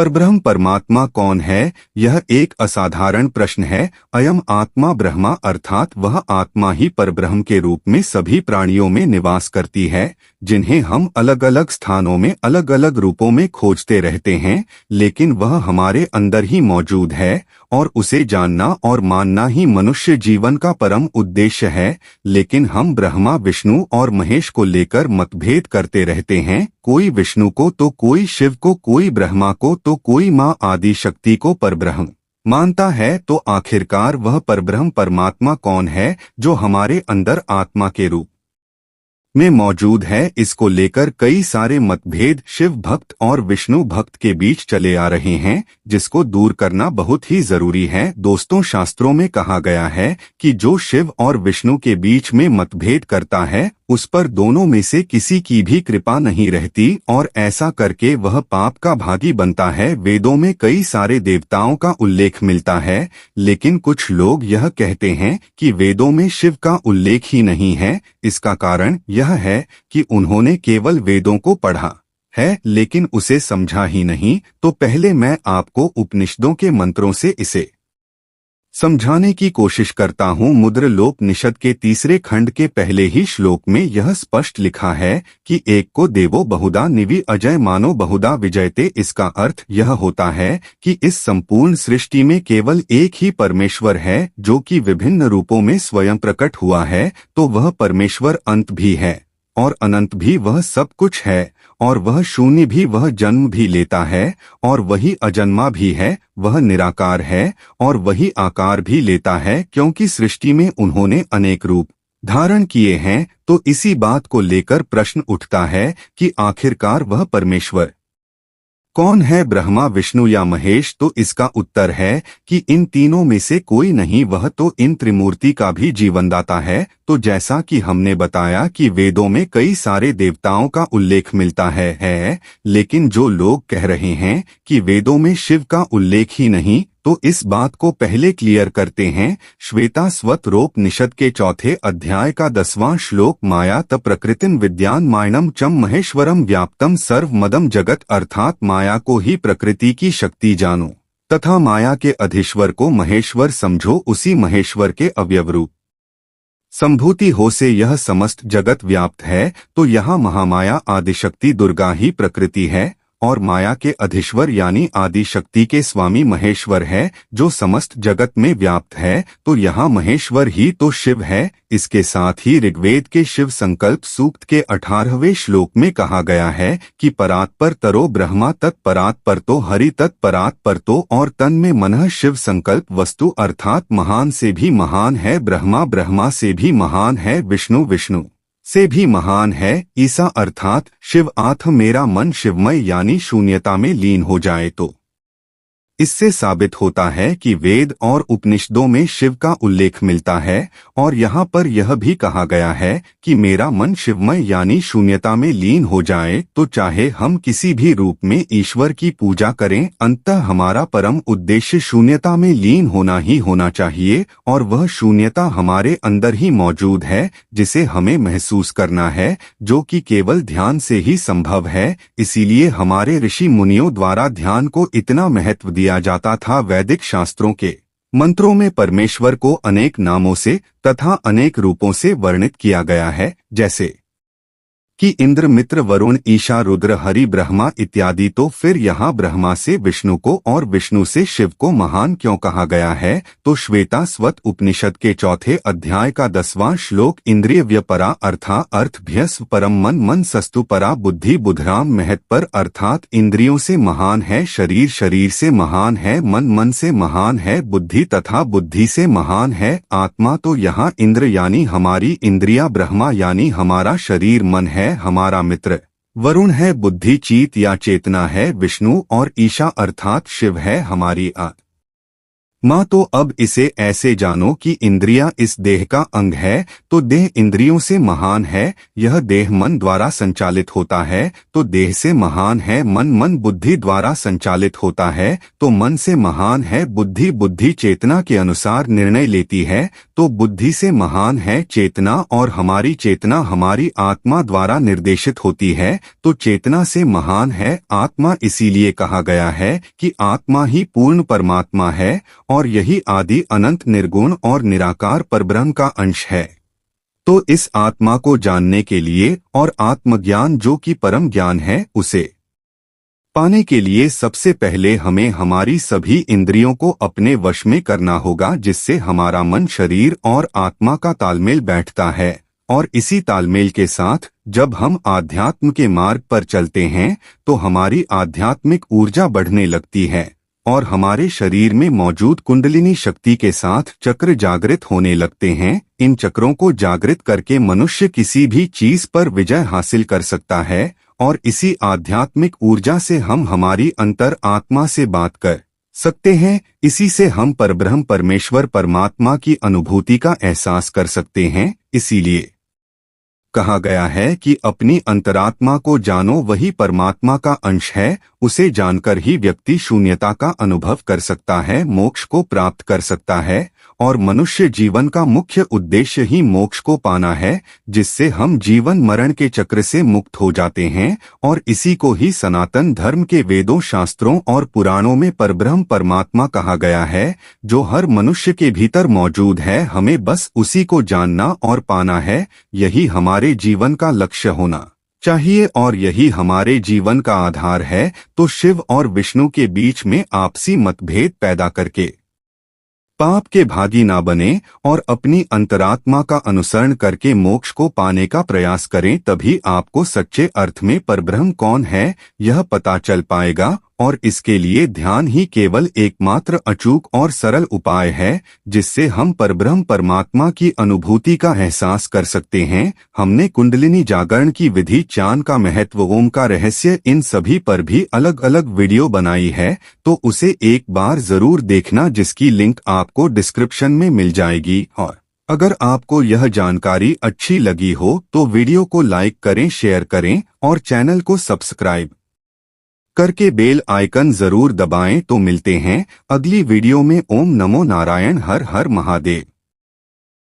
परब्रह्म परमात्मा कौन है? यह एक असाधारण प्रश्न है। अयम आत्मा ब्रह्मा अर्थात वह आत्मा ही परब्रह्म के रूप में सभी प्राणियों में निवास करती है, जिन्हें हम अलग अलग स्थानों में अलग अलग रूपों में खोजते रहते हैं, लेकिन वह हमारे अंदर ही मौजूद है और उसे जानना और मानना ही मनुष्य जीवन का परम उद्देश्य है। लेकिन हम ब्रह्मा विष्णु और महेश को लेकर मतभेद करते रहते हैं। कोई विष्णु को तो कोई शिव को, कोई ब्रह्मा को तो कोई माँ आदि शक्ति को परब्रह्म मानता है। तो आखिरकार वह परब्रह्म परमात्मा कौन है जो हमारे अंदर आत्मा के रूप में मौजूद है? इसको लेकर कई सारे मतभेद शिव भक्त और विष्णु भक्त के बीच चले आ रहे हैं, जिसको दूर करना बहुत ही जरूरी है। दोस्तों, शास्त्रों में कहा गया है कि जो शिव और विष्णु के बीच में मतभेद करता है उस पर दोनों में से किसी की भी कृपा नहीं रहती और ऐसा करके वह पाप का भागी बनता है। वेदों में कई सारे देवताओं का उल्लेख मिलता है, लेकिन कुछ लोग यह कहते हैं कि वेदों में शिव का उल्लेख ही नहीं है। इसका कारण यह है कि उन्होंने केवल वेदों को पढ़ा है लेकिन उसे समझा ही नहीं। तो पहले मैं आपको उपनिषदों के मंत्रों से इसे समझाने की कोशिश करता हूँ। मुद्रलोपनिषद के तीसरे खंड के पहले ही श्लोक में यह स्पष्ट लिखा है कि एक को देवो बहुधा निवि अजय मानो बहुधा विजयते। इसका अर्थ यह होता है कि इस संपूर्ण सृष्टि में केवल एक ही परमेश्वर है जो कि विभिन्न रूपों में स्वयं प्रकट हुआ है। तो वह परमेश्वर अंत भी है और अनंत भी, वह सब कुछ है और वह शून्य भी, वह जन्म भी लेता है और वही अजन्मा भी है, वह निराकार है और वही आकार भी लेता है, क्योंकि सृष्टि में उन्होंने अनेक रूप धारण किए हैं। तो इसी बात को लेकर प्रश्न उठता है कि आखिरकार वह परमेश्वर कौन है, ब्रह्मा विष्णु या महेश? तो इसका उत्तर है कि इन तीनों में से कोई नहीं, वह तो इन त्रिमूर्ति का भी जीवनदाता है। तो जैसा कि हमने बताया कि वेदों में कई सारे देवताओं का उल्लेख मिलता है, लेकिन जो लोग कह रहे हैं कि वेदों में शिव का उल्लेख ही नहीं, तो इस बात को पहले क्लियर करते हैं। श्वेताश्वतरोपनिषद के चौथे अध्याय का 10वां श्लोक, माया त प्रकृतिम विद्यान मायनम चम महेश्वरम व्याप्तम सर्वमदम जगत, अर्थात माया को ही प्रकृति की शक्ति जानो तथा माया के अधीश्वर को महेश्वर समझो। उसी महेश्वर के अवयव रूप संभूति हो से यह समस्त जगत व्याप्त है। तो यहाँ महामाया आदिशक्ति दुर्गा ही प्रकृति है और माया के अधीश्वर यानी आदि शक्ति के स्वामी महेश्वर है जो समस्त जगत में व्याप्त है। तो यहाँ महेश्वर ही तो शिव है। इसके साथ ही ऋग्वेद के शिव संकल्प सूक्त के 18वें श्लोक में कहा गया है कि परात पर तरो ब्रह्मा तत्परात परतो हरि तत्परात परतो, और तन में मनः शिव संकल्प वस्तु, अर्थात महान से भी महान है ब्रह्मा, ब्रह्मा से भी महान है विष्णु, विष्णु से भी महान है ईसा, अर्थात शिव। आत्म मेरा मन शिवमय यानी शून्यता में लीन हो जाए तो इससे साबित होता है कि वेद और उपनिषदों में शिव का उल्लेख मिलता है। और यहाँ पर यह भी कहा गया है कि मेरा मन शिवमय यानी शून्यता में लीन हो जाए। तो चाहे हम किसी भी रूप में ईश्वर की पूजा करें, अंततः हमारा परम उद्देश्य शून्यता में लीन होना ही होना चाहिए और वह शून्यता हमारे अंदर ही मौजूद है, जिसे हमें महसूस करना है, जो कि केवल ध्यान से ही संभव है। इसीलिए हमारे ऋषि मुनियों द्वारा ध्यान को इतना महत्व दिया जाता था। वैदिक शास्त्रों के मंत्रों में परमेश्वर को अनेक नामों से तथा अनेक रूपों से वर्णित किया गया है, जैसे कि इंद्र, मित्र, वरुण, ईशा, रुद्र, हरि, ब्रह्मा इत्यादि। तो फिर यहाँ ब्रह्मा से विष्णु को और विष्णु से शिव को महान क्यों कहा गया है? तो श्वेताश्वत उपनिषद के चौथे अध्याय का 10वां श्लोक, इंद्रिय व्यपरा अर्थात अर्थभ्यस्व परम मन, मन सस्तु परा बुद्धि बुधराम महत पर, अर्थात इंद्रियों से महान है शरीर, शरीर से महान है मन, मन से महान है बुद्धि तथा बुद्धि से महान है आत्मा। तो यहाँ इंद्र यानी हमारी इंद्रिया, ब्रह्मा यानी हमारा शरीर, मन है हमारा मित्र, वरुण है बुद्धि चित या चेतना है विष्णु, और ईशा अर्थात शिव है हमारी आत्मा। तो अब इसे ऐसे जानो कि इंद्रिया इस देह का अंग है, तो देह इंद्रियों से महान है। यह देह मन द्वारा संचालित होता है, तो देह से महान है मन, मन बुद्धि द्वारा संचालित होता है, तो मन से महान है बुद्धि, बुद्धि चेतना के अनुसार निर्णय लेती है, तो तो बुद्धि से महान है चेतना, और हमारी चेतना हमारी आत्मा द्वारा निर्देशित होती है, तो चेतना से महान है आत्मा। इसीलिए कहा गया है कि आत्मा ही पूर्ण परमात्मा है, और यही आदि अनंत निर्गुण और निराकार परब्रह्म का अंश है। तो इस आत्मा को जानने के लिए और आत्मज्ञान जो कि परम ज्ञान है उसे पाने के लिए सबसे पहले हमें हमारी सभी इंद्रियों को अपने वश में करना होगा, जिससे हमारा मन, शरीर और आत्मा का तालमेल बैठता है। और इसी तालमेल के साथ जब हम आध्यात्म के मार्ग पर चलते हैं तो हमारी आध्यात्मिक ऊर्जा बढ़ने लगती है, और हमारे शरीर में मौजूद कुंडलिनी शक्ति के साथ चक्र जागृत होने लगते हैं। इन चक्रों को जागृत करके मनुष्य किसी भी चीज पर विजय हासिल कर सकता है, और इसी आध्यात्मिक ऊर्जा से हम हमारी अंतर आत्मा से बात कर सकते हैं। इसी से हम परब्रह्म परमेश्वर परमात्मा की अनुभूति का एहसास कर सकते हैं। इसीलिए कहा गया है कि अपनी अंतरात्मा को जानो, वही परमात्मा का अंश है। उसे जानकर ही व्यक्ति शून्यता का अनुभव कर सकता है, मोक्ष को प्राप्त कर सकता है। और मनुष्य जीवन का मुख्य उद्देश्य ही मोक्ष को पाना है, जिससे हम जीवन मरण के चक्र से मुक्त हो जाते हैं। और इसी को ही सनातन धर्म के वेदों, शास्त्रों और पुराणों में परब्रह्म परमात्मा कहा गया है, जो हर मनुष्य के भीतर मौजूद है। हमें बस उसी को जानना और पाना है। यही हमारे जीवन का लक्ष्य होना चाहिए, और यही हमारे जीवन का आधार है। तो शिव और विष्णु के बीच में आपसी मतभेद पैदा करके पाप के भागी ना बने, और अपनी अंतरात्मा का अनुसरण करके मोक्ष को पाने का प्रयास करें। तभी आपको सच्चे अर्थ में परब्रह्म कौन है यह पता चल पाएगा। और इसके लिए ध्यान ही केवल एकमात्र अचूक और सरल उपाय है, जिससे हम परब्रह्म परमात्मा की अनुभूति का एहसास कर सकते हैं। हमने कुंडलिनी जागरण की विधि, चांद का महत्व, ओम का रहस्य, इन सभी पर भी अलग अलग वीडियो बनाई है, तो उसे एक बार जरूर देखना, जिसकी लिंक आपको डिस्क्रिप्शन में मिल जाएगी। और अगर आपको यह जानकारी अच्छी लगी हो तो वीडियो को लाइक करें, शेयर करें और चैनल को सब्सक्राइब करके बेल आइकन जरूर दबाएं। तो मिलते हैं अगली वीडियो में। ओम नमो नारायण, हर हर महादेव।